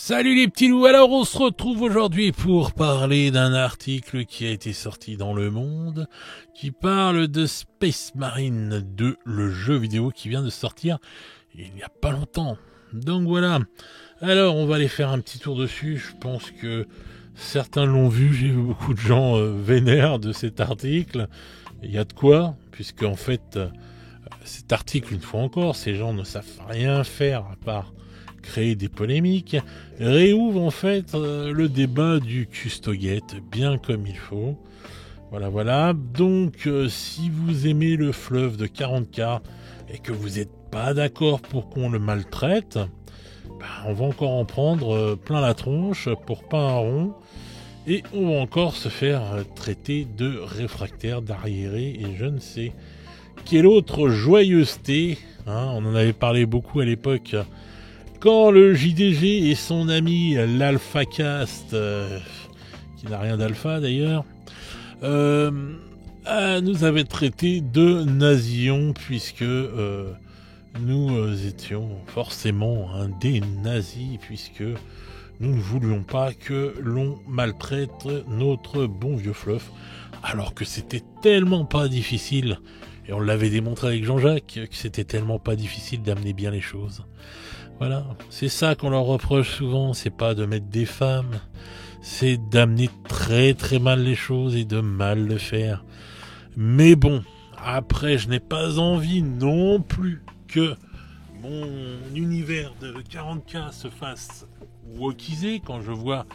Salut les petits loups, alors on se retrouve aujourd'hui pour parler d'un article qui a été sorti dans Le Monde, qui parle de Space Marine 2, le jeu vidéo qui vient de sortir il n'y a pas longtemps. Donc voilà, alors on va aller faire un petit tour dessus, je pense que certains l'ont vu, j'ai vu beaucoup de gens vénères de cet article, il y a de quoi, puisque en fait cet article, une fois encore, ces gens ne savent rien faire à part créer des polémiques, réouvre en fait le débat du Custogate bien comme il faut. Voilà. Donc si vous aimez le fleuve de 40K et que vous n'êtes pas d'accord pour qu'on le maltraite, on va encore en prendre plein la tronche pour pas un rond. Et on va encore se faire traiter de réfractaire, d'arriéré et je ne sais quelle autre joyeuseté. On en avait parlé beaucoup à l'époque quand le JDG et son ami l'AlphaCast, qui n'a rien d'alpha d'ailleurs, nous avaient traité de nazions puisque nous étions forcément des nazis puisque nous ne voulions pas que l'on maltraite notre bon vieux fleuve, alors que c'était tellement pas difficile, et on l'avait démontré avec Jean-Jacques, que c'était tellement pas difficile d'amener bien les choses. Voilà, c'est ça qu'on leur reproche souvent, c'est pas de mettre des femmes, c'est d'amener très très mal les choses et de mal le faire. Mais bon, après je n'ai pas envie non plus que mon univers de 40K se fasse wokiser quand je vois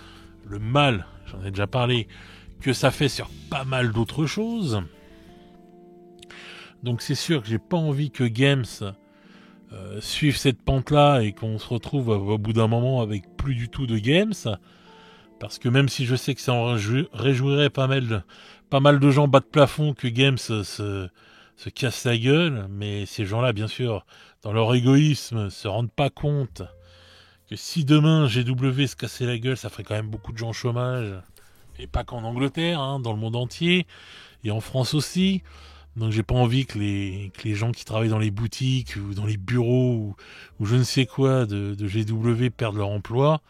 le mal, j'en ai déjà parlé, que ça fait sur pas mal d'autres choses. Donc c'est sûr que j'ai pas envie que Games suivre cette pente-là et qu'on se retrouve au bout d'un moment avec plus du tout de games, parce que même si je sais que ça en réjouirait pas mal de gens bas de plafond que Games se casse la gueule, mais ces gens-là, bien sûr, dans leur égoïsme, se rendent pas compte que si demain GW se cassait la gueule, ça ferait quand même beaucoup de gens au chômage, et pas qu'en Angleterre, dans le monde entier, et en France aussi. Donc j'ai pas envie que les gens qui travaillent dans les boutiques ou dans les bureaux ou je ne sais quoi de GW perdent leur emploi.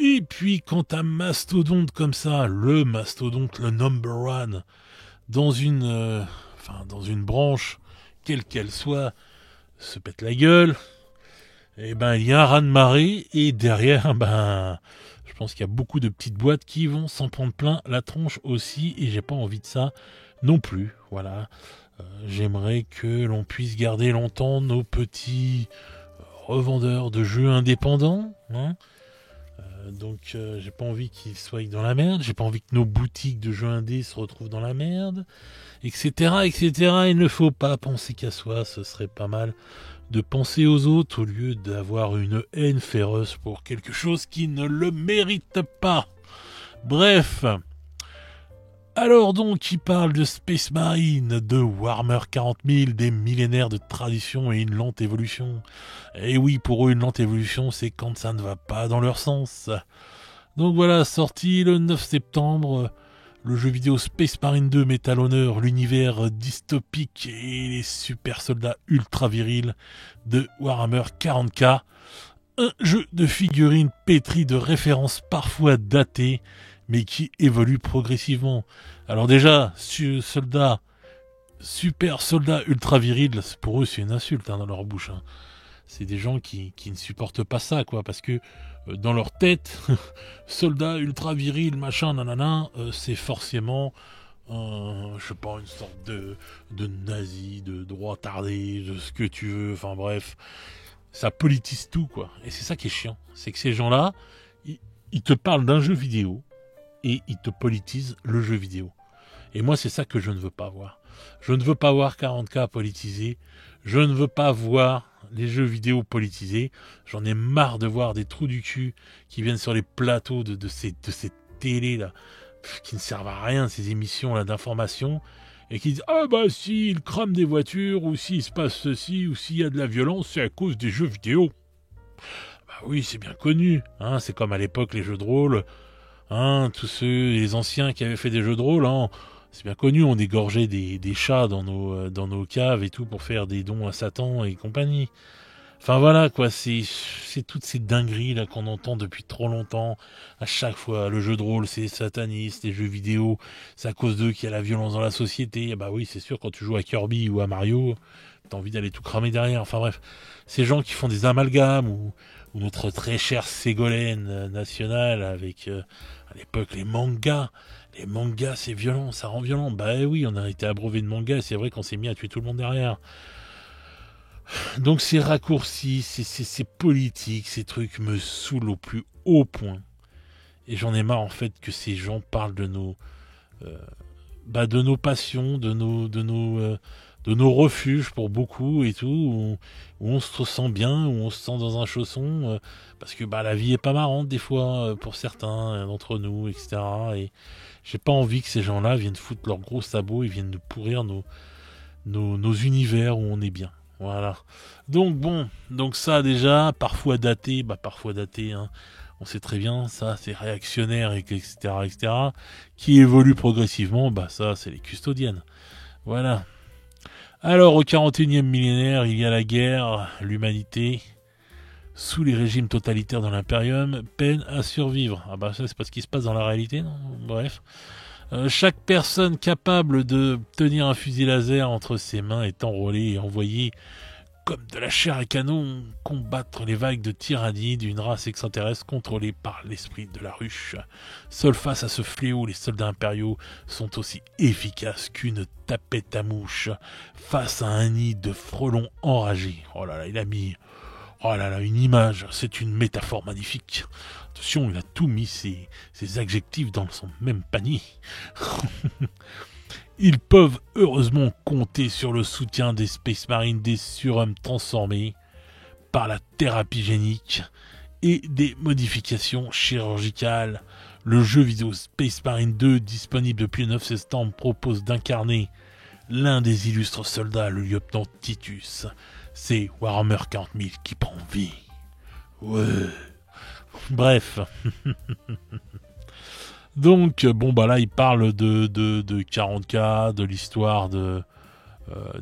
Et puis quand un mastodonte comme ça, le mastodonte, le number one, dans une branche, quelle qu'elle soit, se pète la gueule, et il y a un raz-de-marée et derrière, je pense qu'il y a beaucoup de petites boîtes qui vont s'en prendre plein la tronche aussi et j'ai pas envie de ça non plus, voilà. J'aimerais que l'on puisse garder longtemps nos petits revendeurs de jeux indépendants, donc j'ai pas envie qu'ils soient dans la merde, j'ai pas envie que nos boutiques de jeux indés se retrouvent dans la merde, etc. Il ne faut pas penser qu'à soi, ce serait pas mal de penser aux autres au lieu d'avoir une haine féroce pour quelque chose qui ne le mérite pas. Bref. Alors donc, il parle de Space Marine, de Warhammer 40 000, des millénaires de tradition et une lente évolution. Et oui, pour eux, une lente évolution, c'est quand ça ne va pas dans leur sens. Donc voilà, sorti le 9 septembre, le jeu vidéo Space Marine 2 met à l'honneur l'univers dystopique et les super soldats ultra virils de Warhammer 40K. Un jeu de figurines pétri de références parfois datées, mais qui évolue progressivement. Alors déjà, super soldat ultra viril, pour eux c'est une insulte dans leur bouche. C'est des gens qui ne supportent pas ça, quoi, parce que dans leur tête, soldat ultra viril, machin, nanana, c'est forcément, je sais pas, une sorte de nazi, de droit tardé, de ce que tu veux, enfin bref, ça politise tout, quoi. Et c'est ça qui est chiant, c'est que ces gens-là, ils te parlent d'un jeu vidéo, et ils te politisent le jeu vidéo. Et moi, c'est ça que je ne veux pas voir. Je ne veux pas voir 40K politisé. Je ne veux pas voir les jeux vidéo politisés. J'en ai marre de voir des trous du cul qui viennent sur les plateaux de ces télés-là, qui ne servent à rien, ces émissions-là d'information, et qui disent « Ah s'ils crament des voitures, ou s'il se passe ceci, ou s'il y a de la violence, c'est à cause des jeux vidéo. » Oui, c'est bien connu. C'est comme à l'époque les jeux de rôle. Tous les anciens qui avaient fait des jeux de rôle, c'est bien connu, on égorgeait des chats dans nos caves et tout pour faire des dons à Satan et compagnie. Enfin voilà quoi, c'est toutes ces dingueries là qu'on entend depuis trop longtemps. À chaque fois, le jeu de rôle c'est sataniste, les jeux vidéo c'est à cause d'eux qu'il y a la violence dans la société. Et bah oui, c'est sûr, quand tu joues à Kirby ou à Mario, t'as envie d'aller tout cramer derrière. Enfin bref, ces gens qui font des amalgames ou notre très cher Ségolène nationale avec à l'époque les mangas. Les mangas c'est violent, ça rend violent. Bah oui, on a été abreuvé de mangas, c'est vrai qu'on s'est mis à tuer tout le monde derrière. Donc ces raccourcis, ces politiques, ces trucs me saoulent au plus haut point. Et j'en ai marre en fait que ces gens parlent euh, de nos passions, de nos refuges pour beaucoup et tout, où on se sent bien, où on se sent dans un chausson, parce que bah la vie est pas marrante des fois pour certains d'entre nous, etc. Et j'ai pas envie que ces gens-là viennent foutre leurs gros sabots et viennent nous pourrir nos univers où on est bien. Voilà. Donc bon, donc ça déjà, parfois daté, hein. On sait très bien, ça c'est réactionnaire, etc., etc., qui évolue progressivement, bah ça c'est les custodiennes. Voilà. Alors au 41e millénaire, il y a la guerre, l'humanité, sous les régimes totalitaires dans l'impérium, peine à survivre. Ah bah ça c'est pas ce qui se passe dans la réalité, non? Bref. Chaque personne capable de tenir un fusil laser entre ses mains est enrôlée et envoyée comme de la chair à canon combattre les vagues de tyrannie d'une race extraterrestre contrôlée par l'esprit de la ruche. Seuls face à ce fléau, les soldats impériaux sont aussi efficaces qu'une tapette à mouche face à un nid de frelons enragés. Oh là là, il a mis... Oh là là, une image, c'est une métaphore magnifique. Attention, il a tout mis ses adjectifs dans son même panier. Ils peuvent heureusement compter sur le soutien des Space Marines, des surhommes transformés par la thérapie génique et des modifications chirurgicales. Le jeu vidéo Space Marine 2, disponible depuis le 9 septembre, propose d'incarner l'un des illustres soldats, le lieutenant Titus. C'est Warhammer 40 000 qui prend vie. Ouais. Bref. Donc, bon, bah là, il parle de 40K, de l'histoire des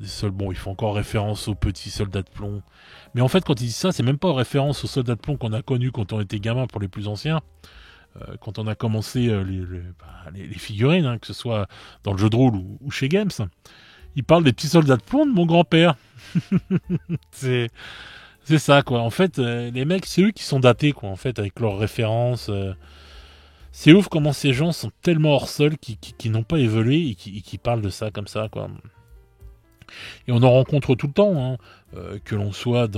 soldats. Bon, il fait encore référence aux petits soldats de plomb. Mais en fait, quand il dit ça, c'est même pas en référence aux soldats de plomb qu'on a connus quand on était gamin pour les plus anciens. Quand on a commencé les figurines, hein, que ce soit dans le jeu de rôle ou chez Games. Il parle des petits soldats de plomb de mon grand-père. c'est ça, quoi. En fait, les mecs, c'est eux qui sont datés, quoi, en fait, avec leurs références. C'est ouf comment ces gens sont tellement hors sol qui n'ont pas évolué et qui parlent de ça comme ça, quoi. Et on en rencontre tout le temps, hein, que l'on soit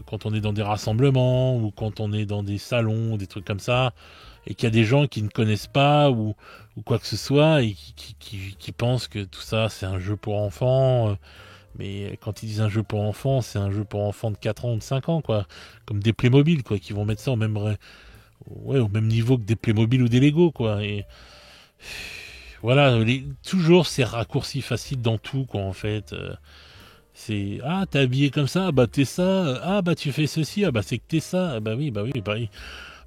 quand on est dans des rassemblements ou quand on est dans des salons, des trucs comme ça, et qu'il y a des gens qui ne connaissent pas ou quoi que ce soit et qui pensent que tout ça c'est un jeu pour enfants. Mais quand ils disent un jeu pour enfants, c'est un jeu pour enfants de 4 ans ou de 5 ans, quoi. Comme des Playmobil, quoi, qui vont mettre ça au même niveau que des Playmobil ou des Lego, quoi. Et voilà, toujours ces raccourcis faciles dans tout, quoi, en fait. C'est ah, t'es habillé comme ça, bah t'es ça, ah bah tu fais ceci, ah bah c'est que t'es ça, ah bah oui, bah oui, bah oui.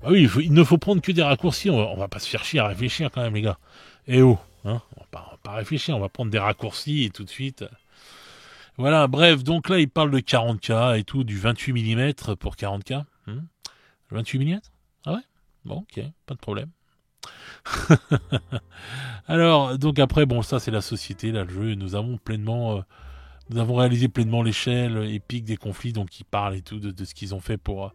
Bah oui, il ne faut prendre que des raccourcis, on va pas se faire chier à réfléchir quand même, les gars. Eh oh, hein, on va pas réfléchir, on va prendre des raccourcis et tout de suite. Voilà, bref, donc là il parle de 40K et tout, du 28 mm pour 40K. 28 mm? Ah ouais? Bon, ok, pas de problème. Alors, donc après, bon, ça c'est la société, là, le jeu, nous avons réalisé pleinement l'échelle épique des conflits, donc ils parlent et tout de ce qu'ils ont fait pour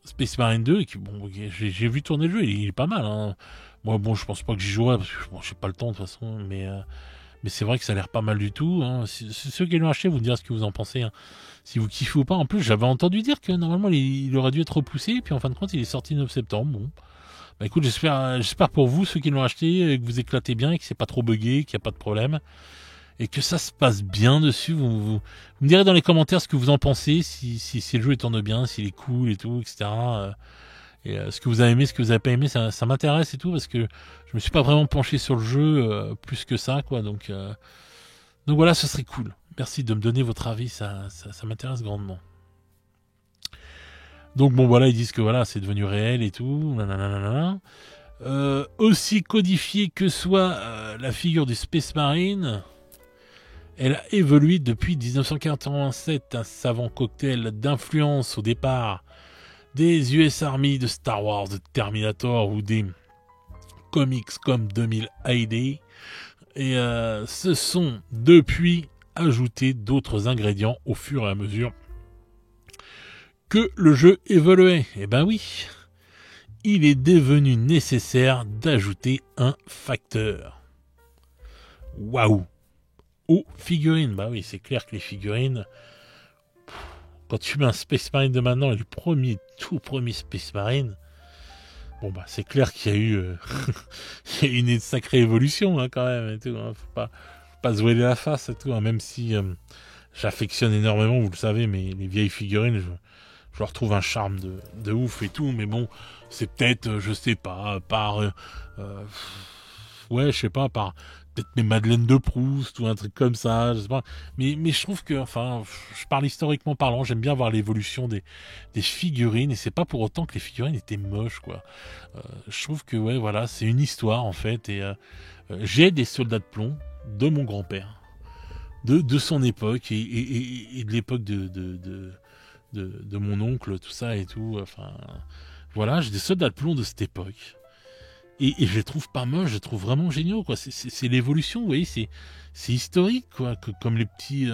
Space Marine 2, et qui, bon, j'ai vu tourner le jeu, il est pas mal, hein. Moi, bon, je pense pas que j'y jouerai, parce que bon, j'ai pas le temps de toute façon, mais c'est vrai que ça a l'air pas mal du tout, hein. Ceux qui l'ont acheté, vous me direz ce que vous en pensez, hein. Si vous kiffez ou pas. En plus, j'avais entendu dire que normalement il aurait dû être repoussé, et puis en fin de compte, il est sorti le 9 septembre. Bon. Bah écoute, j'espère pour vous, ceux qui l'ont acheté, que vous éclatez bien, et que c'est pas trop buggé, qu'il n'y a pas de problème, et que ça se passe bien dessus. Vous me direz dans les commentaires ce que vous en pensez, si le jeu tourne bien, s'il est cool et tout, etc. Ce que vous avez aimé, ce que vous avez pas aimé, ça m'intéresse et tout, parce que je me suis pas vraiment penché sur le jeu plus que ça, quoi. Donc voilà, ce serait cool. Merci de me donner votre avis, ça m'intéresse grandement. Donc bon, voilà, ils disent que voilà, c'est devenu réel et tout. Aussi codifié que soit la figure du Space Marine, Elle a évolué depuis 1987, un savant cocktail d'influence au départ des US Army, de Star Wars, de Terminator ou des comics comme 2000 AD, et se sont depuis ajoutés d'autres ingrédients au fur et à mesure que le jeu évoluait. Et ben oui, il est devenu nécessaire d'ajouter un facteur. Waouh! Aux figurines, bah oui, c'est clair que les figurines, quand tu mets un Space Marine de maintenant et le tout premier Space Marine, bon bah c'est clair qu'il y a eu il y a une sacrée évolution hein, quand même et tout, hein. Faut pas se voiler la face et tout, hein, même si j'affectionne énormément, vous le savez, mais les vieilles figurines, je leur trouve un charme de ouf et tout, mais bon, c'est peut-être, je sais pas, ouais, je sais pas, par peut-être mes Madeleines de Proust ou un truc comme ça, je sais pas. Mais je trouve que, enfin, je parle historiquement parlant, j'aime bien voir l'évolution des figurines, et c'est pas pour autant que les figurines étaient moches, quoi. Je trouve que, ouais, voilà, c'est une histoire, en fait, et j'ai des soldats de plomb de mon grand-père, de son époque, et de l'époque de mon oncle, tout ça et tout, enfin, voilà, j'ai des soldats de plomb de cette époque. Et je les trouve pas moches, je les trouve vraiment géniaux, quoi. C'est l'évolution, vous voyez, c'est historique, quoi. Comme les petits,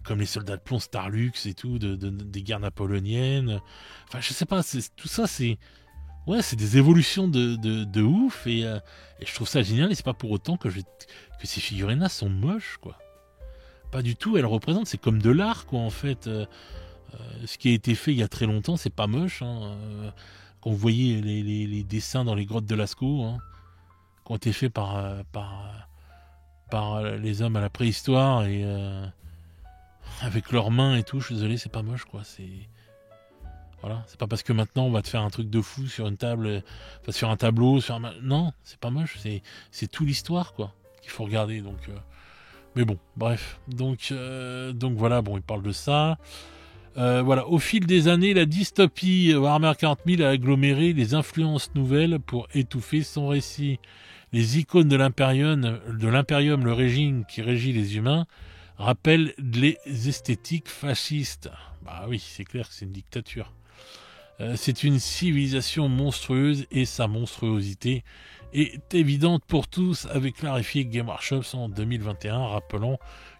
comme les soldats de plomb Starlux et tout, des guerres napoléoniennes. Enfin, je sais pas, tout ça, ouais, c'est des évolutions de ouf, et je trouve ça génial, et c'est pas pour autant que ces figurines-là sont moches, quoi. Pas du tout, elles représentent, c'est comme de l'art, quoi, en fait. Ce qui a été fait il y a très longtemps, c'est pas moche, hein. Quand vous voyez les dessins dans les grottes de Lascaux, hein, qui ont été faits par les hommes à la préhistoire, et avec leurs mains et tout, je suis désolé, c'est pas moche, quoi. Voilà, c'est pas parce que maintenant on va te faire un truc de fou sur une table, enfin sur un tableau, non, c'est pas moche, c'est tout l'histoire, quoi, qu'il faut regarder. Donc, mais bon, bref, donc voilà, bon, il parle de ça. Voilà, au fil des années, la dystopie Warhammer 40 000 a aggloméré les influences nouvelles pour étouffer son récit. Les icônes de l'Imperium, le régime qui régit les humains, rappellent les esthétiques fascistes. Bah oui, c'est clair que c'est une dictature. C'est une civilisation monstrueuse, et sa monstruosité est évidente pour tous, avec clarifié Game Workshop en 2021, rappelant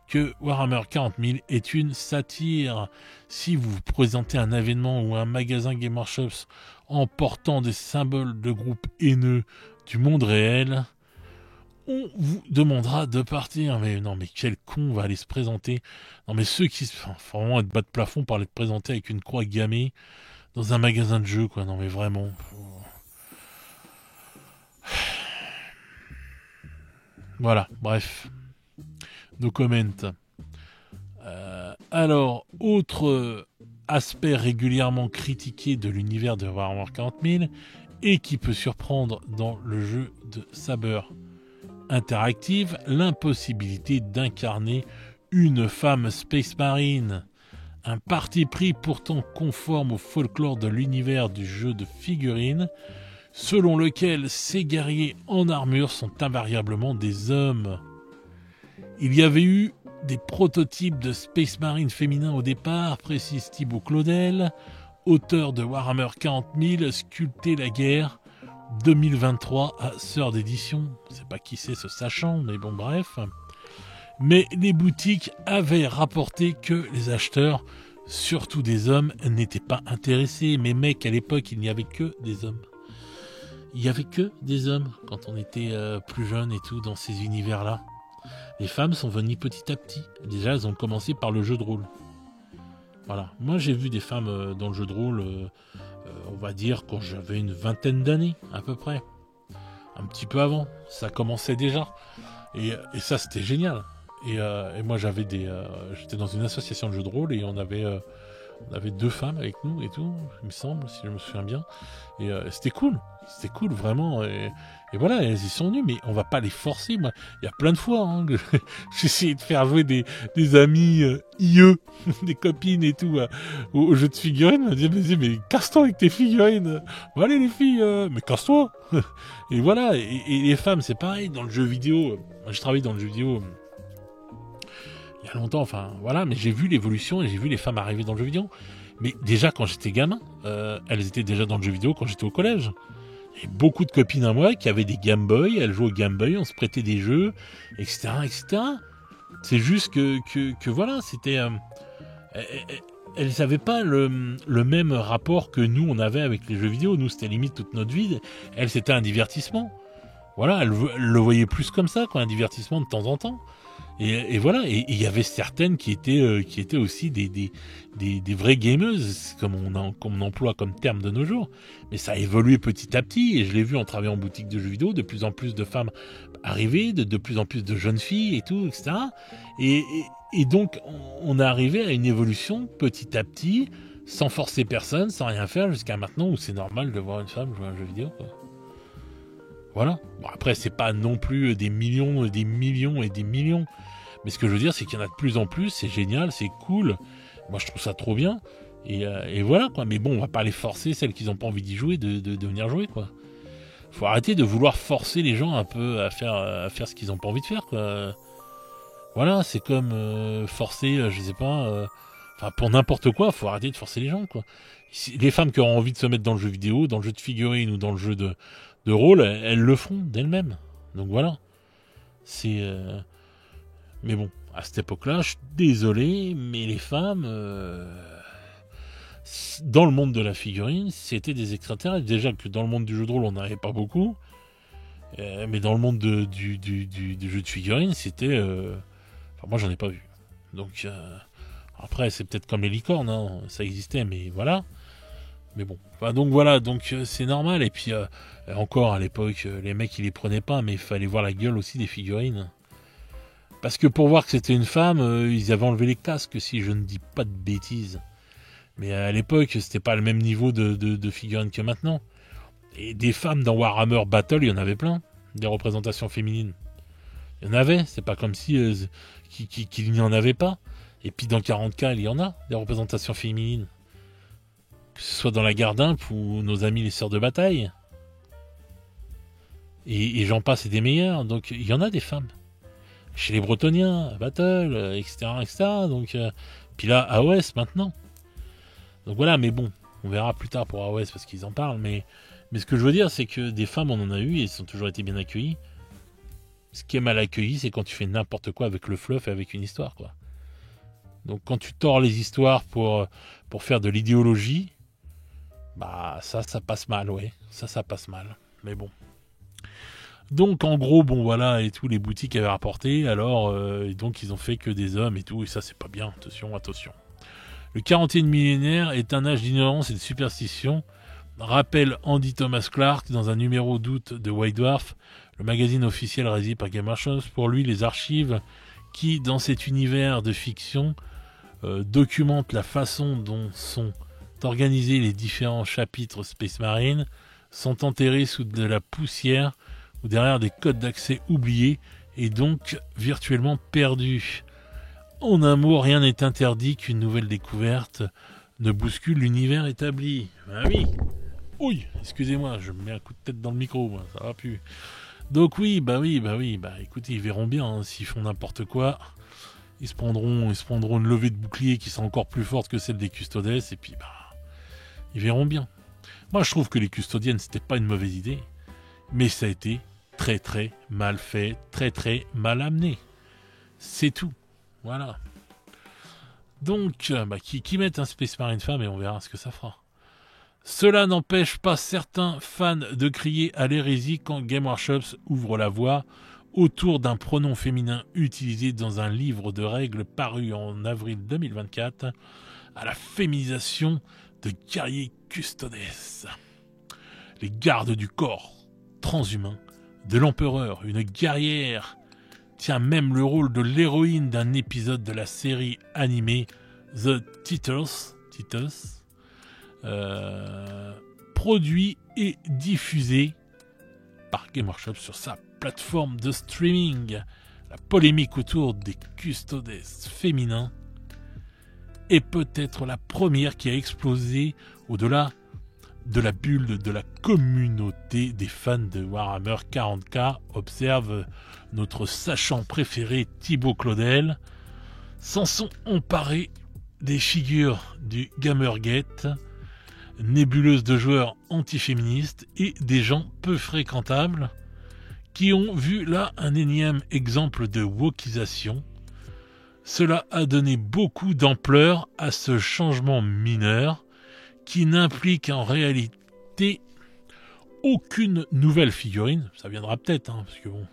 que Warhammer 40 000 est une satire. Si vous vous présentez un événement ou un magasin Game Workshop en portant des symboles de groupes haineux du monde réel, on vous demandera de partir. Mais non, mais quel con va aller se présenter? Non, mais ceux qui faut vraiment être bas de plafond pour aller te présenter avec une croix gammée dans un magasin de jeux, quoi. Non, mais vraiment. Voilà, bref. No comment. Alors, autre aspect régulièrement critiqué de l'univers de Warhammer 40 000, et qui peut surprendre dans le jeu de Saber Interactive, l'impossibilité d'incarner une femme Space Marine. Un parti pris pourtant conforme au folklore de l'univers du jeu de figurines, selon lequel ces guerriers en armure sont invariablement des hommes. Il y avait eu des prototypes de Space Marine féminins au départ, précise Thibaut Claudel, auteur de Warhammer 40 000, Sculpter la guerre, 2023 à Sœur d'édition. Je sais pas qui c'est ce sachant, mais bon, bref. Mais les boutiques avaient rapporté que les acheteurs, surtout des hommes, n'étaient pas intéressés. Mais mec, à l'époque, il n'y avait que des hommes. Il n'y avait que des hommes quand on était plus jeune et tout dans ces univers-là. Les femmes sont venues petit à petit. Déjà, elles ont commencé par le jeu de rôle. Voilà. Moi, j'ai vu des femmes dans le jeu de rôle, on va dire, quand j'avais une vingtaine d'années, à peu près. Un petit peu avant. Ça commençait déjà. Et ça, c'était génial. Et moi, j'étais dans une association de jeux de rôle, et on avait 2 femmes avec nous et tout, il me semble, si je me souviens bien. Et c'était cool, vraiment. Et voilà, elles y sont venues, mais on va pas les forcer. Moi, il y a plein de fois que j'ai essayé de faire jouer des amis IE, des copines et tout, au jeu de figurines. On me dit, mais casse-toi avec tes figurines. Bon, allez les filles, mais casse-toi. Et voilà, et les femmes, c'est pareil. Dans le jeu vidéo, moi, je travaille dans le jeu vidéo. il y a longtemps, enfin voilà, mais j'ai vu l'évolution et j'ai vu les femmes arriver dans le jeu vidéo. Mais déjà quand j'étais gamin, elles étaient déjà dans le jeu vidéo quand j'étais au collège. Et beaucoup de copines à moi qui avaient des Game Boy, elles jouaient au Game Boy, on se prêtait des jeux, etc., etc. C'est juste que voilà, c'était... elles n'avaient pas le même rapport que nous, on avait avec les jeux vidéo. Nous, c'était limite toute notre vie. Elles, c'était un divertissement. Voilà, elles le voyaient plus comme ça, quoi, un divertissement de temps en temps. Et voilà, et il y avait certaines qui étaient aussi des vraies gameuses, comme on emploie comme terme de nos jours. Mais ça a évolué petit à petit, et je l'ai vu en travaillant en boutique de jeux vidéo, de plus en plus de femmes arriver, de plus en plus de jeunes filles et tout, etc. Et donc, on est arrivé à une évolution petit à petit, sans forcer personne, sans rien faire, jusqu'à maintenant où c'est normal de voir une femme jouer à un jeu vidéo, quoi. Voilà. Bon, après, c'est pas non plus des millions, des millions et des millions. Mais ce que je veux dire, c'est qu'il y en a de plus en plus, c'est génial, c'est cool. Moi, je trouve ça trop bien. Et voilà, quoi. Mais bon, on va pas les forcer, celles qui n'ont pas envie d'y jouer, de venir jouer, quoi. Faut arrêter de vouloir forcer les gens un peu à faire ce qu'ils n'ont pas envie de faire, quoi. Voilà, c'est comme forcer, je sais pas... Enfin, pour n'importe quoi, faut arrêter de forcer les gens, quoi. Les femmes qui auront envie de se mettre dans le jeu vidéo, dans le jeu de figurines ou dans le jeu de rôle, elles le font d'elles-mêmes. Donc voilà. C'est... Mais bon, à cette époque-là, je suis désolé, mais les femmes, dans le monde de la figurine, c'était des extraterrestres. Déjà que dans le monde du jeu de rôle, on n'en avait pas beaucoup. Mais dans le monde du jeu de figurine, c'était... Enfin, moi, j'en ai pas vu. Donc, après, c'est peut-être comme les licornes, hein, ça existait, mais voilà. Mais bon, enfin, donc voilà, donc c'est normal. Et puis encore à l'époque, les mecs ils les prenaient pas, mais il fallait voir la gueule aussi des figurines. Parce que pour voir que c'était une femme, ils avaient enlevé les casques, si je ne dis pas de bêtises. Mais à l'époque, c'était pas le même niveau de figurines que maintenant. Et des femmes dans Warhammer Battle, il y en avait plein, des représentations féminines. Il y en avait, c'est pas comme si qu'il n'y en avait pas. Et puis dans 40K, il y en a des représentations féminines. Que ce soit dans la Gardimp ou nos amis les sœurs de bataille. Et j'en passe et des meilleurs. Donc il y en a des femmes. Chez les Bretoniens, à Battle, etc., etc. Donc, puis là, AOS maintenant. Donc voilà, mais bon, on verra plus tard pour AOS parce qu'ils en parlent. Mais ce que je veux dire, c'est que des femmes, on en a eu et elles ont toujours été bien accueillies. Ce qui est mal accueilli, c'est quand tu fais n'importe quoi avec le fluff et avec une histoire, quoi. Donc quand tu tords les histoires pour faire de l'idéologie, bah ça passe mal, ouais. Ça passe mal. Mais bon. Donc en gros, bon voilà, et tout, les boutiques avaient rapporté, alors, et donc ils ont fait que des hommes et tout, et ça c'est pas bien, attention, attention. Le 40e millénaire est un âge d'ignorance et de superstition, rappelle Andy Thomas Clark dans un numéro d'août de White Dwarf, le magazine officiel réalisé par Game Workshop. Pour lui, les archives qui, dans cet univers de fiction, documentent la façon dont sont organisés les différents chapitres Space Marine, sont enterrés sous de la poussière ou derrière des codes d'accès oubliés et donc virtuellement perdus. En un mot, rien n'est interdit qu'une nouvelle découverte ne bouscule l'univers établi. Ah oui. Oui, excusez-moi, je me mets un coup de tête dans le micro, moi, ça va plus. Donc oui, écoutez, ils verront bien, hein, s'ils font n'importe quoi. Ils se prendront une levée de bouclier qui sera encore plus forte que celle des Custodes, et puis ils verront bien. Moi, je trouve que les custodiennes, c'était pas une mauvaise idée, mais ça a été très très mal fait, très très mal amené. C'est tout. Voilà. Donc, qui mettent un Space Marine femme et on verra ce que ça fera. Cela n'empêche pas certains fans de crier à l'hérésie quand Game Workshop ouvre la voie autour d'un pronom féminin utilisé dans un livre de règles paru en avril 2024 à la féminisation de guerriers custodes. Les gardes du corps transhumain de l'empereur, une guerrière, tient même le rôle de l'héroïne d'un épisode de la série animée The Titans, produit et diffusé par Game Workshop sur sa plateforme de streaming. La polémique autour des custodes féminins est peut-être la première qui a explosé au-delà de la bulle de la communauté des fans de Warhammer 40K, observe notre sachant préféré Thibaut Claudel. s'en sont emparés des figures du Gamergate, nébuleuse de joueurs antiféministes et des gens peu fréquentables qui ont vu là un énième exemple de wokisation. Cela a donné beaucoup d'ampleur à ce changement mineur qui n'implique en réalité aucune nouvelle figurine, ça viendra peut-être, parce que bon.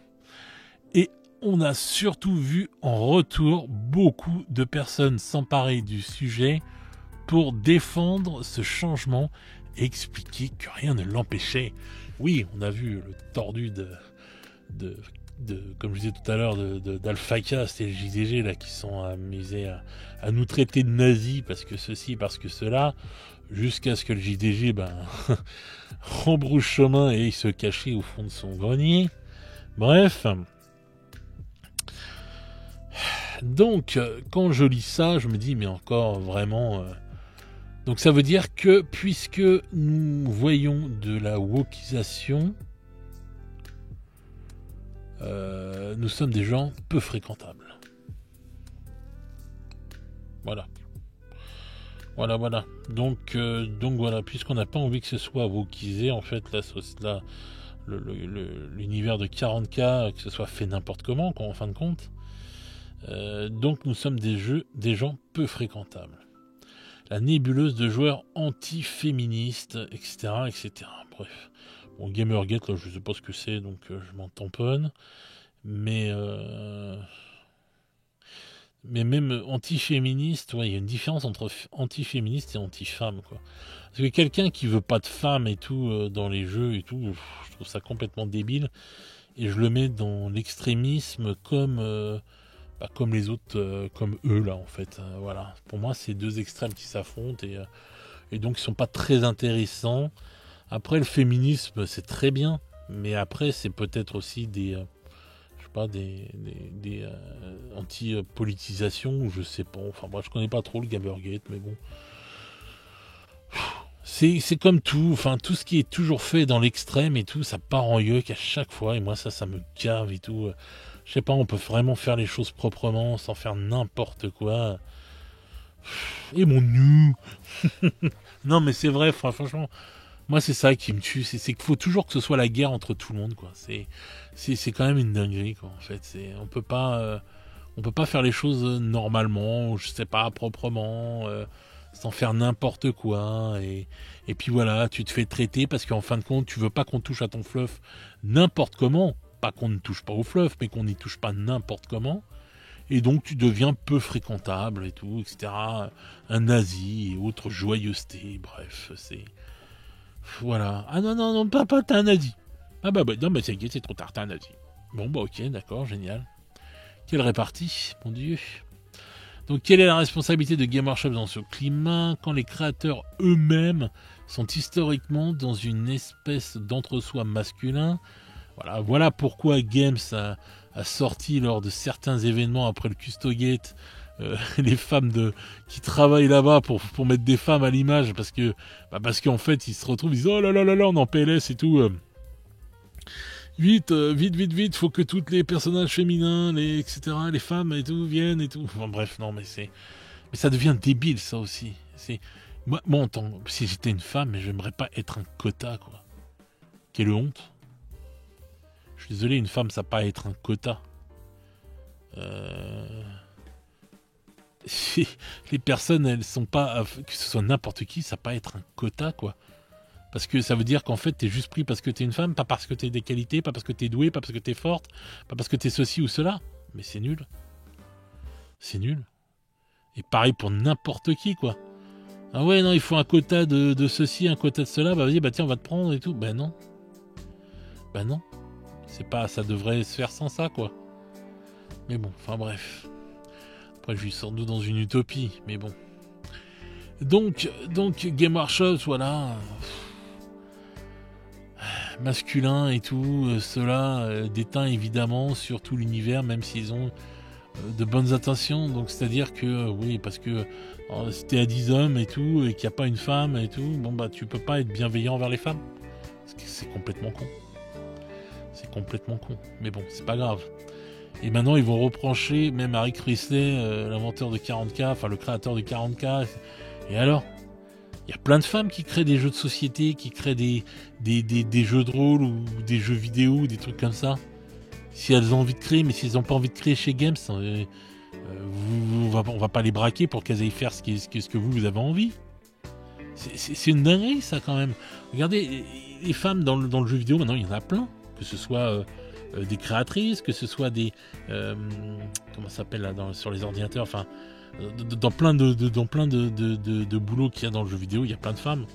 Et on a surtout vu en retour beaucoup de personnes s'emparer du sujet pour défendre ce changement et expliquer que rien ne l'empêchait. Oui, on a vu le tordu de comme je disais tout à l'heure, d'Alphacast et le JDG là, qui sont amusés à nous traiter de nazis parce que ceci, parce que cela, jusqu'à ce que le JDG rembrouche chemin et il se cachait au fond de son grenier. Bref. Donc, quand je lis ça, je me dis, mais encore vraiment... Donc ça veut dire que, puisque nous voyons de la wokisation, nous sommes des gens peu fréquentables. Voilà. Donc voilà, puisqu'on n'a pas envie que ce soit wokisé, en fait, là, l'univers de 40K, que ce soit fait n'importe comment, en fin de compte. Donc nous sommes des gens peu fréquentables. La nébuleuse de joueurs anti-féministes, etc. Bref. Bon, Gamergate, là, je sais pas ce que c'est, donc je m'en tamponne. Mais même anti-féministe, ouais, il y a une différence entre anti-féministe et anti-femme, quoi. Parce que quelqu'un qui veut pas de femmes et tout dans les jeux et tout, je trouve ça complètement débile. Et je le mets dans l'extrémisme comme les autres, comme eux là, en fait. Voilà. Pour moi, c'est deux extrêmes qui s'affrontent et donc ils sont pas très intéressants. Après, le féminisme, c'est très bien, mais après, c'est peut-être aussi des anti-politisation, je sais pas. Enfin, moi, je connais pas trop le Gamergate, mais bon. C'est comme tout, enfin, tout ce qui est toujours fait dans l'extrême et tout, ça part en yeux qu'à chaque fois, et moi, ça me gave et tout. Je sais pas, on peut vraiment faire les choses proprement, sans faire n'importe quoi. Et mon nu. Non, mais c'est vrai, franchement. Moi, c'est ça qui me tue, c'est qu'il faut toujours que ce soit la guerre entre tout le monde, quoi. C'est quand même une dinguerie, quoi. En fait, on peut pas faire les choses normalement, je sais pas, proprement, sans faire n'importe quoi. Et puis voilà, tu te fais traiter parce qu'en fin de compte, tu veux pas qu'on touche à ton fluff n'importe comment. Pas qu'on ne touche pas au fluff, mais qu'on n'y touche pas n'importe comment. Et donc tu deviens peu fréquentable et tout, etc. Un nazi et autres joyeusetés, bref, c'est... Voilà. Ah non, papa, t'es un nazi. Ah bah non, mais c'est trop tard, t'es un nazi. Bon, bah ok, d'accord, génial. Quelle répartie, mon Dieu. Donc, quelle est la responsabilité de Game Workshop dans ce climat quand les créateurs eux-mêmes sont historiquement dans une espèce d'entre-soi masculin? Voilà pourquoi Games a sorti lors de certains événements après le Custogate les femmes qui travaillent là-bas pour mettre des femmes à l'image parce qu'en fait ils se retrouvent, ils disent oh là là là là, on est en PLS et tout. Vite, faut que tous les personnages féminins, etc., les femmes et tout viennent et tout. Enfin, bref, non, mais ça devient débile, ça aussi. Moi, si j'étais une femme, mais j'aimerais pas être un quota, quoi. Quelle honte. Je suis désolé, une femme, ça n'a pas à être un quota. Les personnes, elles sont pas, que ce soit n'importe qui, ça n'a pas à être un quota, quoi. Parce que ça veut dire qu'en fait, t'es juste pris parce que t'es une femme, pas parce que t'as des qualités, pas parce que t'es douée, pas parce que t'es forte, pas parce que t'es ceci ou cela. Mais c'est nul. C'est nul. Et pareil pour n'importe qui, quoi. Ah ouais, non, il faut un quota de ceci, un quota de cela, bah vas-y, bah tiens, on va te prendre et tout. Ben non. C'est pas, ça devrait se faire sans ça, quoi. Mais bon, enfin bref. Après, je suis sans doute dans une utopie, mais bon. Donc Game Workshop, voilà. Masculin et tout, cela déteint évidemment sur tout l'univers, même s'ils ont de bonnes intentions. Donc c'est-à-dire que, oui, parce que si t'es à 10 hommes et tout, et qu'il n'y a pas une femme et tout, bon bah tu peux pas être bienveillant envers les femmes. Parce que c'est complètement con. C'est complètement con. Mais bon, c'est pas grave. Et maintenant, ils vont reprocher même à Rick Risley, l'inventeur de 40K, enfin le créateur de 40K. Et alors, il y a plein de femmes qui créent des jeux de société, qui créent des jeux de rôle ou des jeux vidéo, des trucs comme ça. Si elles ont envie de créer, mais si elles n'ont pas envie de créer chez Games, on va pas les braquer pour qu'elles aillent faire ce que vous avez envie. C'est une dinguerie, ça, quand même. Regardez, les femmes dans le jeu vidéo, maintenant, il y en a plein. Que ce soit des créatrices, que ce soit des... comment ça s'appelle, là, sur les ordinateurs, enfin... Dans plein de boulots qu'il y a dans le jeu vidéo, il y a plein de femmes.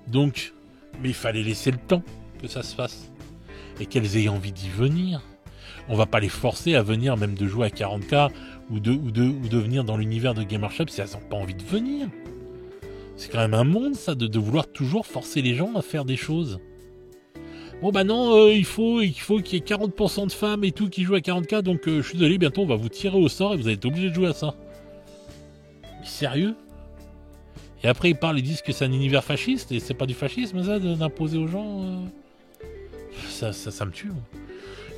Donc, mais il fallait laisser le temps que ça se fasse. Et qu'elles aient envie d'y venir. On va pas les forcer à venir, même de jouer à 40K, ou de venir dans l'univers de Game Workshop si elles n'ont pas envie de venir. C'est quand même un monde, ça, de vouloir toujours forcer les gens à faire des choses. Bon bah non, il faut qu'il y ait 40% de femmes et tout qui jouent à 40K, donc je suis désolé, bientôt on va vous tirer au sort et vous allez être obligé de jouer à ça. Mais sérieux? Et après ils parlent, ils disent que c'est un univers fasciste, et c'est pas du fascisme ça, d'imposer aux gens ça me tue. Moi.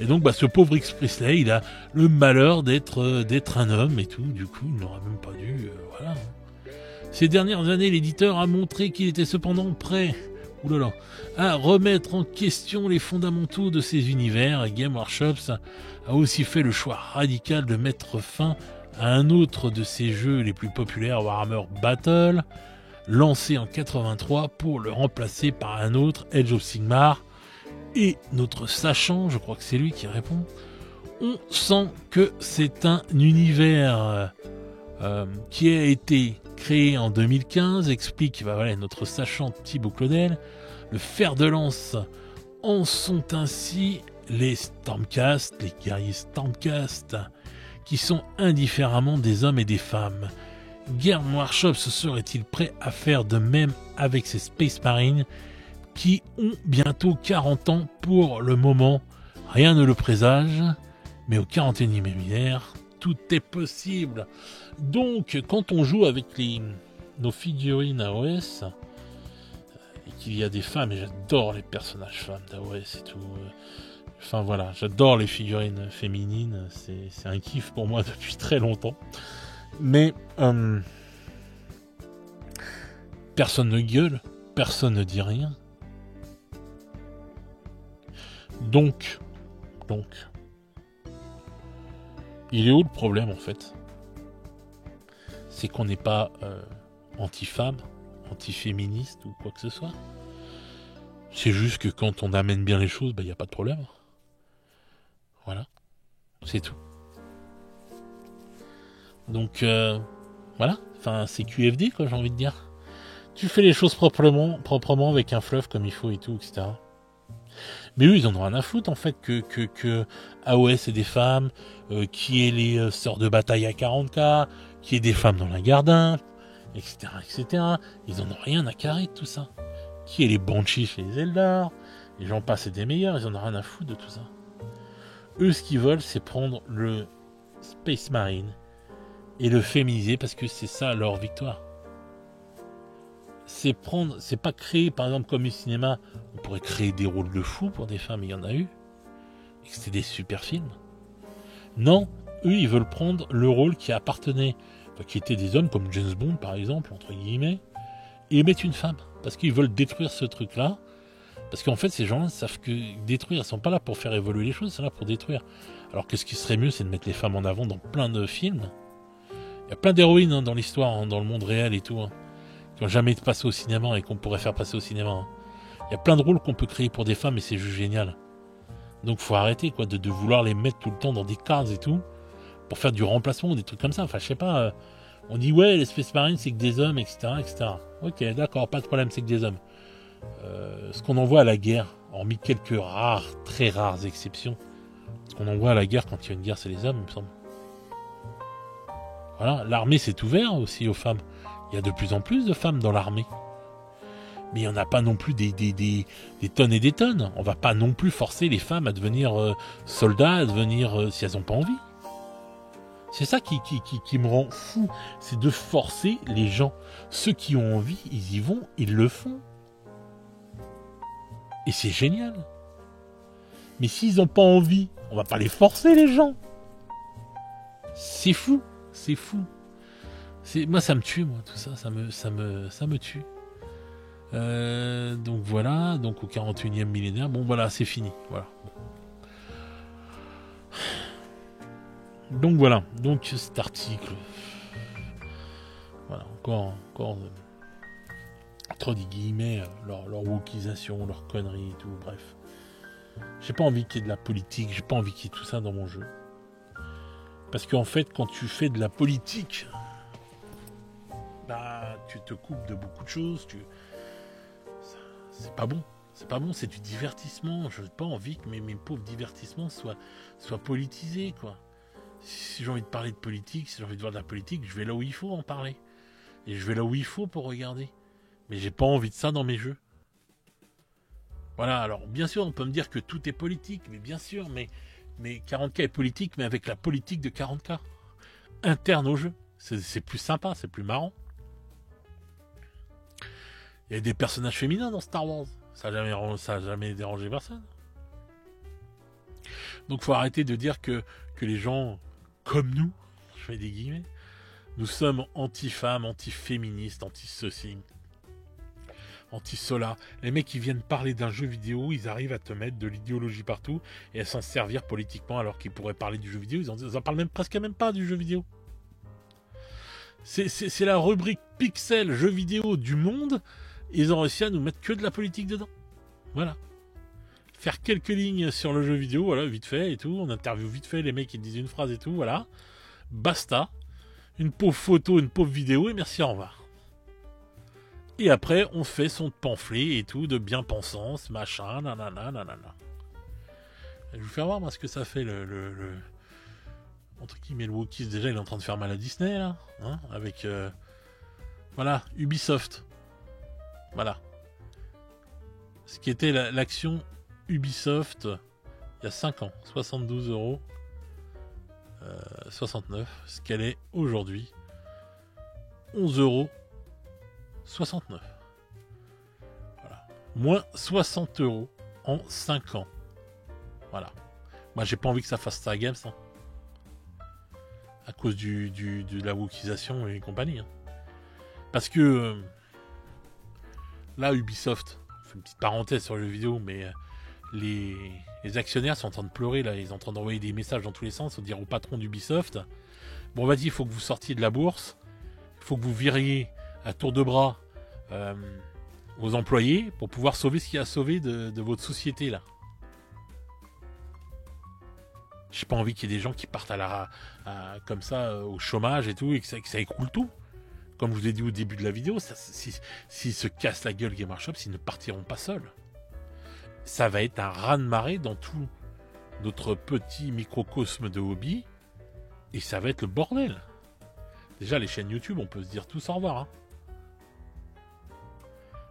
Et donc bah ce pauvre Rick Priestley, il a le malheur d'être un homme et tout, du coup il n'aurait même pas dû, voilà. Ces dernières années, l'éditeur a montré qu'il était cependant prêt à remettre en question les fondamentaux de ces univers, et Game Workshop a aussi fait le choix radical de mettre fin à un autre de ses jeux les plus populaires, Warhammer Battle, lancé en 83 pour le remplacer par un autre, Age of Sigmar. Et notre sachant, je crois que c'est lui qui répond, on sent que c'est un univers qui a été créé en 2015, explique notre sachant Thibaut Claudel. Le fer de lance en sont ainsi les Stormcast, les guerriers Stormcast, qui sont indifféremment des hommes et des femmes. Game Workshop serait-il prêt à faire de même avec ces Space Marines qui ont bientôt 40 ans pour le moment? Rien ne le présage, mais au 41e millénaire, tout est possible. Donc, quand on joue avec nos figurines AOS, et qu'il y a des femmes, et j'adore les personnages femmes d'AOS et tout. Enfin voilà, j'adore les figurines féminines, c'est un kiff pour moi depuis très longtemps. Mais personne ne gueule, personne ne dit rien. Donc, il est où le problème en fait? C'est qu'on n'est pas anti-femme, anti-féministe ou quoi que ce soit. C'est juste que quand on amène bien les choses, il n'y a pas de problème. Voilà, c'est tout. Donc, voilà, enfin, c'est QFD, quoi, j'ai envie de dire. Tu fais les choses proprement avec un fluff comme il faut et tout, etc. Mais eux, ils en ont rien à foutre, en fait, que AOS ait des femmes, qu'il y ait les sœurs de bataille à 40K, qu'il y ait des femmes dans la Gardin, etc., etc. Ils en ont rien à carrer de tout ça. Qu'il y ait les Banshees chez les Eldar, les gens passent des meilleurs, ils en ont rien à foutre de tout ça. Eux, ce qu'ils veulent, c'est prendre le Space Marine et le féminiser parce que c'est ça leur victoire. C'est pas créer, par exemple, comme le cinéma, on pourrait créer des rôles de fous pour des femmes, il y en a eu, et que c'était des super films. Non, eux, ils veulent prendre le rôle qui appartenait, qui était des hommes comme James Bond, par exemple, entre guillemets, et mettre une femme, parce qu'ils veulent détruire ce truc-là, parce qu'en fait, ces gens-là savent que détruire, ils sont pas là pour faire évoluer les choses, ils sont là pour détruire. Alors que ce qui serait mieux, c'est de mettre les femmes en avant dans plein de films. Il y a plein d'héroïnes dans l'histoire, dans le monde réel et tout, qui n'ont jamais été passées au cinéma et qu'on pourrait faire passer au cinéma. Il y a plein de rôles qu'on peut créer pour des femmes et c'est juste génial. Donc faut arrêter quoi de vouloir les mettre tout le temps dans des cases et tout pour faire du remplacement ou des trucs comme ça. Enfin je sais pas, on dit ouais les Space Marines c'est que des hommes, etc., etc. Ok, d'accord, pas de problème, c'est que des hommes. Ce qu'on envoie à la guerre, hormis quelques rares, très rares exceptions, ce qu'on envoie à la guerre quand il y a une guerre c'est les hommes il me semble. Voilà, l'armée s'est ouverte aussi aux femmes. Il y a de plus en plus de femmes dans l'armée. Mais il n'y en a pas non plus des tonnes et des tonnes. On va pas non plus forcer les femmes à devenir soldats, à devenir si elles n'ont pas envie. C'est ça qui me rend fou. C'est de forcer les gens. Ceux qui ont envie, ils y vont, ils le font. Et c'est génial. Mais s'ils n'ont pas envie, on va pas les forcer les gens. C'est fou, c'est fou. Moi, ça me tue, moi, tout ça, ça me tue. Donc voilà, donc au 41e millénaire, bon voilà, c'est fini, voilà. Donc voilà, donc cet article, voilà, encore trop des guillemets, leur wokisation, leur connerie et tout, bref. J'ai pas envie qu'il y ait de la politique, j'ai pas envie qu'il y ait tout ça dans mon jeu. Parce qu'en fait, quand tu fais de la politique, bah, tu te coupes de beaucoup de choses, c'est pas bon. C'est pas bon, c'est du divertissement. Je n'ai pas envie que mes pauvres divertissements soient politisés, quoi. Si j'ai envie de parler de politique, si j'ai envie de voir de la politique, je vais là où il faut en parler. Et je vais là où il faut pour regarder. Mais j'ai pas envie de ça dans mes jeux. Voilà, alors bien sûr, on peut me dire que tout est politique, mais bien sûr, mais 40K est politique, mais avec la politique de 40K. Interne au jeu. C'est plus sympa, c'est plus marrant. Il y a des personnages féminins dans Star Wars. Ça n'a jamais dérangé personne. Donc faut arrêter de dire que les gens comme nous, je fais des guillemets, nous sommes anti-femmes, anti-féministes, anti-ceci, anti-cela. Les mecs qui viennent parler d'un jeu vidéo, ils arrivent à te mettre de l'idéologie partout et à s'en servir politiquement alors qu'ils pourraient parler du jeu vidéo. Ils en parlent presque même pas du jeu vidéo. C'est la rubrique Pixel jeux vidéo du monde. Ils ont réussi à nous mettre que de la politique dedans. Voilà. Faire quelques lignes sur le jeu vidéo, voilà, vite fait et tout. On interviewe vite fait les mecs qui disent une phrase et tout, voilà. Basta. Une pauvre photo, une pauvre vidéo et merci, au revoir. Et après, on fait son pamphlet et tout, de bien-pensance, machin, nanana, nanana. Je vais vous faire voir, moi, ce que ça fait le entre guillemets, le wokisme. Déjà, il est en train de faire mal à Disney, là. Hein, avec, voilà, Ubisoft. Voilà. Ce qui était l'action Ubisoft il y a 5 ans. 72 €. 69. Ce qu'elle est aujourd'hui. 11,69 €. Voilà. Moins 60 € en 5 ans. Voilà. Moi, j'ai pas envie que ça fasse ça à Games. Hein. À cause de la wokisation et compagnie. Hein. Parce que... là, Ubisoft, je fais une petite parenthèse sur le jeu vidéo, mais les actionnaires sont en train de pleurer, là. Ils sont en train d'envoyer des messages dans tous les sens, dire au patron d'Ubisoft, bon, vas-y, il faut que vous sortiez de la bourse, il faut que vous viriez à tour de bras vos employés pour pouvoir sauver ce qu'il y a à sauver de votre société, là. J'ai pas envie qu'il y ait des gens qui partent comme ça au chômage et tout, et que ça écroule tout. Comme je vous ai dit au début de la vidéo, s'ils se cassent la gueule Game Workshop, ils ne partiront pas seuls. Ça va être un raz-de-marée dans tout notre petit microcosme de hobby, et ça va être le bordel. Déjà, les chaînes YouTube, on peut se dire tous au revoir. Hein.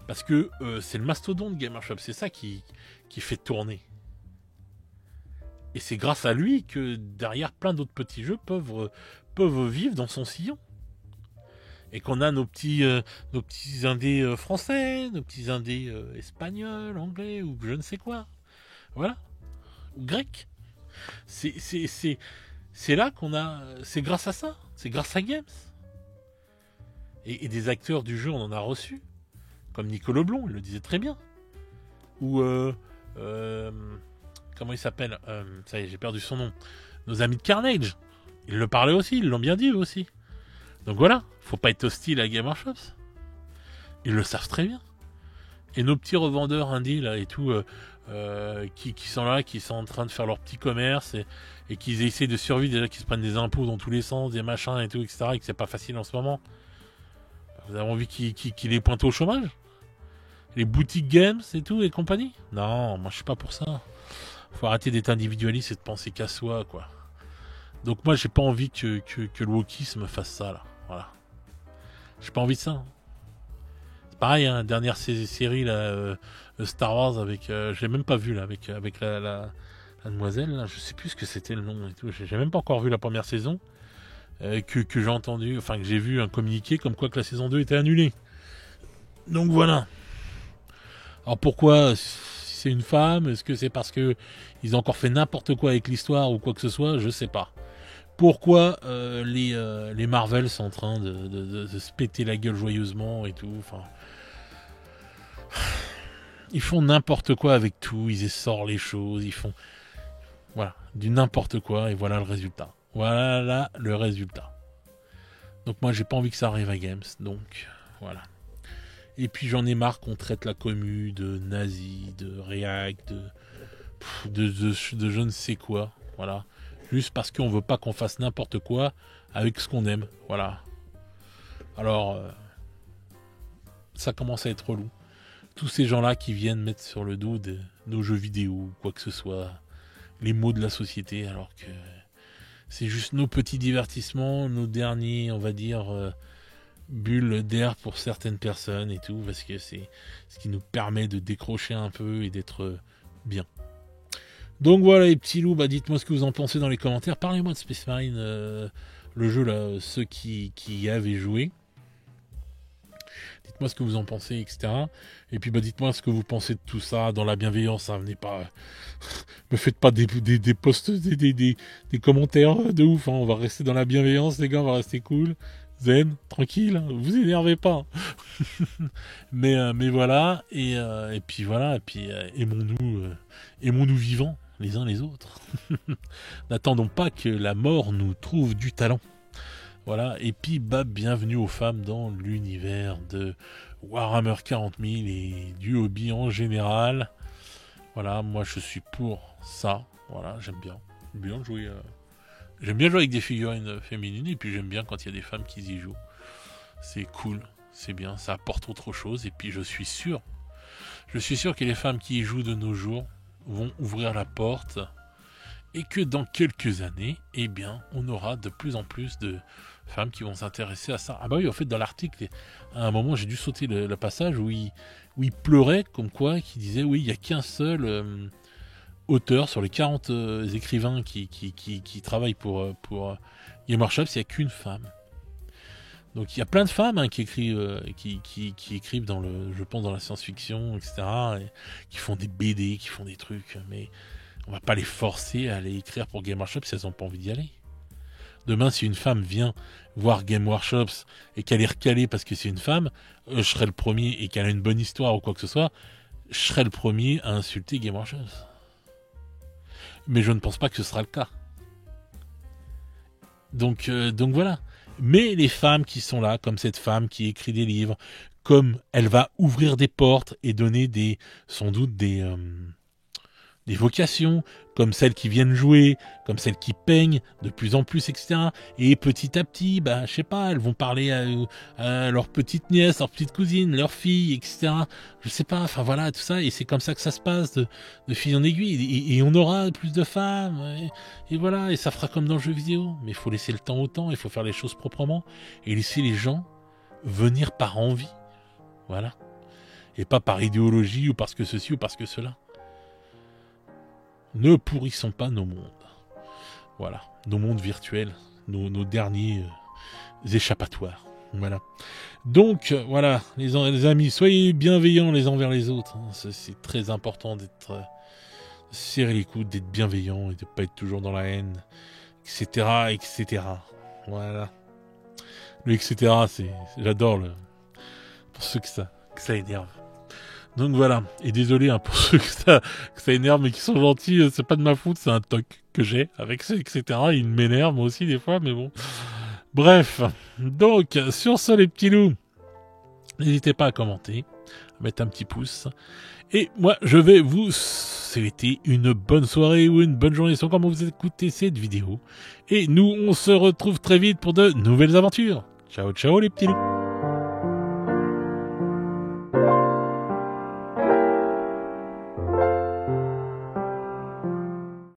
Parce que c'est le mastodonte Game Workshop, c'est ça qui fait tourner. Et c'est grâce à lui que derrière plein d'autres petits jeux peuvent vivre dans son sillon. Et qu'on a nos petits indés français, nos petits indés espagnols, anglais, ou je ne sais quoi. Voilà. Ou grecs. C'est là qu'on a... C'est grâce à ça. C'est grâce à Games. Et des acteurs du jeu, on en a reçu. Comme Nicolas Leblond, il le disait très bien. Ou... comment il s'appelle ça y est, j'ai perdu son nom. Nos amis de Carnage. Ils le parlaient aussi, ils l'ont bien dit eux aussi. Donc voilà, faut pas être hostile à Game Workshop. Ils le savent très bien. Et nos petits revendeurs indies là et tout, qui sont là, qui sont en train de faire leur petit commerce et qui essaient de survivre, déjà qui se prennent des impôts dans tous les sens, des machins et tout, etc. Et que c'est pas facile en ce moment. Vous avez envie qu'ils les pointent au chômage? Les boutiques games et tout et compagnie? Non, moi je suis pas pour ça. Faut arrêter d'être individualiste et de penser qu'à soi, quoi. Donc moi j'ai pas envie que le wokisme fasse ça là. Voilà. J'ai pas envie de ça. C'est pareil, hein, dernière série là, Star Wars avec, je l'ai même pas vu là, avec la demoiselle là, je sais plus ce que c'était le nom et tout. J'ai même pas encore vu la première saison. Que j'ai entendu, enfin que j'ai vu un communiqué comme quoi que la saison 2 était annulée. Donc voilà. Alors pourquoi, si c'est une femme, est-ce que c'est parce que ils ont encore fait n'importe quoi avec l'histoire ou quoi que ce soit, je sais pas. Pourquoi les Marvel sont en train de se péter la gueule joyeusement et tout. Enfin, ils font n'importe quoi avec tout. Ils essorent les choses. Ils font voilà du n'importe quoi et voilà le résultat. Voilà le résultat. Donc moi j'ai pas envie que ça arrive à Games. Donc voilà. Et puis j'en ai marre qu'on traite la commu de nazi, de réac, de je ne sais quoi. Voilà. Juste parce qu'on veut pas qu'on fasse n'importe quoi avec ce qu'on aime. Voilà. Alors, ça commence à être relou. Tous ces gens-là qui viennent mettre sur le dos de nos jeux vidéo, ou quoi que ce soit, les maux de la société, alors que c'est juste nos petits divertissements, nos derniers, on va dire, bulles d'air pour certaines personnes et tout, parce que c'est ce qui nous permet de décrocher un peu et d'être bien. Donc voilà les petits loups, bah dites-moi ce que vous en pensez dans les commentaires. Parlez-moi de Space Marine, le jeu là, ceux qui y avaient joué. Dites-moi ce que vous en pensez, etc. Et puis bah dites-moi ce que vous pensez de tout ça, dans la bienveillance, hein, venez pas... me faites pas des posts, des commentaires de ouf, hein. On va rester dans la bienveillance les gars, on va rester cool, zen, tranquille, hein. Vous énervez pas. mais voilà, et puis voilà, et puis aimons-nous vivants les uns les autres. N'attendons pas que la mort nous trouve du talent. Voilà, et puis bah bienvenue aux femmes dans l'univers de Warhammer 40 000 et du hobby en général. Voilà, moi je suis pour ça. Voilà, j'aime bien jouer. J'aime bien jouer avec des figurines féminines et puis j'aime bien quand il y a des femmes qui y jouent. C'est cool, c'est bien, ça apporte autre chose. Et puis je suis sûr que les femmes qui y jouent de nos jours vont ouvrir la porte et que dans quelques années, eh bien, on aura de plus en plus de femmes qui vont s'intéresser à ça. Ah bah oui, en fait, dans l'article, à un moment, j'ai dû sauter le passage où il pleurait, comme quoi, qui disait, oui, il n'y a qu'un seul auteur sur les 40 écrivains qui travaillent pour Game Workshop, il n'y a qu'une femme. Donc il y a plein de femmes hein, qui écrivent, qui écrivent dans je pense dans la science-fiction, etc. Et qui font des BD, qui font des trucs, mais on va pas les forcer à aller écrire pour Game Workshop si elles n'ont pas envie d'y aller. Demain, si une femme vient voir Game Workshops et qu'elle est recalée parce que c'est une femme, je serai le premier, et qu'elle a une bonne histoire ou quoi que ce soit, je serai le premier à insulter Game Workshops. Mais je ne pense pas que ce sera le cas. Donc voilà. Mais les femmes qui sont là, comme cette femme qui écrit des livres, comme elle va ouvrir des portes et donner sans doute des vocations, comme celles qui viennent jouer, comme celles qui peignent de plus en plus, etc. Et petit à petit, bah, je sais pas, elles vont parler à leur petite nièce, leur petite cousine, leur fille, etc. Je sais pas, enfin voilà, tout ça, et c'est comme ça que ça se passe de fil en aiguille, et on aura plus de femmes, et voilà, et ça fera comme dans le jeu vidéo. Mais il faut laisser le temps au temps, il faut faire les choses proprement, et laisser les gens venir par envie, voilà. Et pas par idéologie, ou parce que ceci, ou parce que cela. Ne pourrissons pas nos mondes. Voilà, nos mondes virtuels, nos derniers échappatoires. Voilà. Donc, voilà, les amis, soyez bienveillants les uns envers les autres. Hein. C'est très important d'être serrer les coudes, d'être bienveillant et de pas être toujours dans la haine, etc., etc. Voilà. Le etc., j'adore pour ceux que ça énerve. Donc voilà, et désolé hein, pour ceux que ça énerve mais qui sont gentils, c'est pas de ma faute, c'est un toc que j'ai avec ça, etc. Il m'énerve moi aussi des fois, mais bon. Bref, donc sur ce les petits loups, n'hésitez pas à commenter, à mettre un petit pouce, et moi je vais vous souhaiter une bonne soirée ou une bonne journée sur comment vous écoutez cette vidéo, et nous on se retrouve très vite pour de nouvelles aventures. Ciao ciao les petits loups.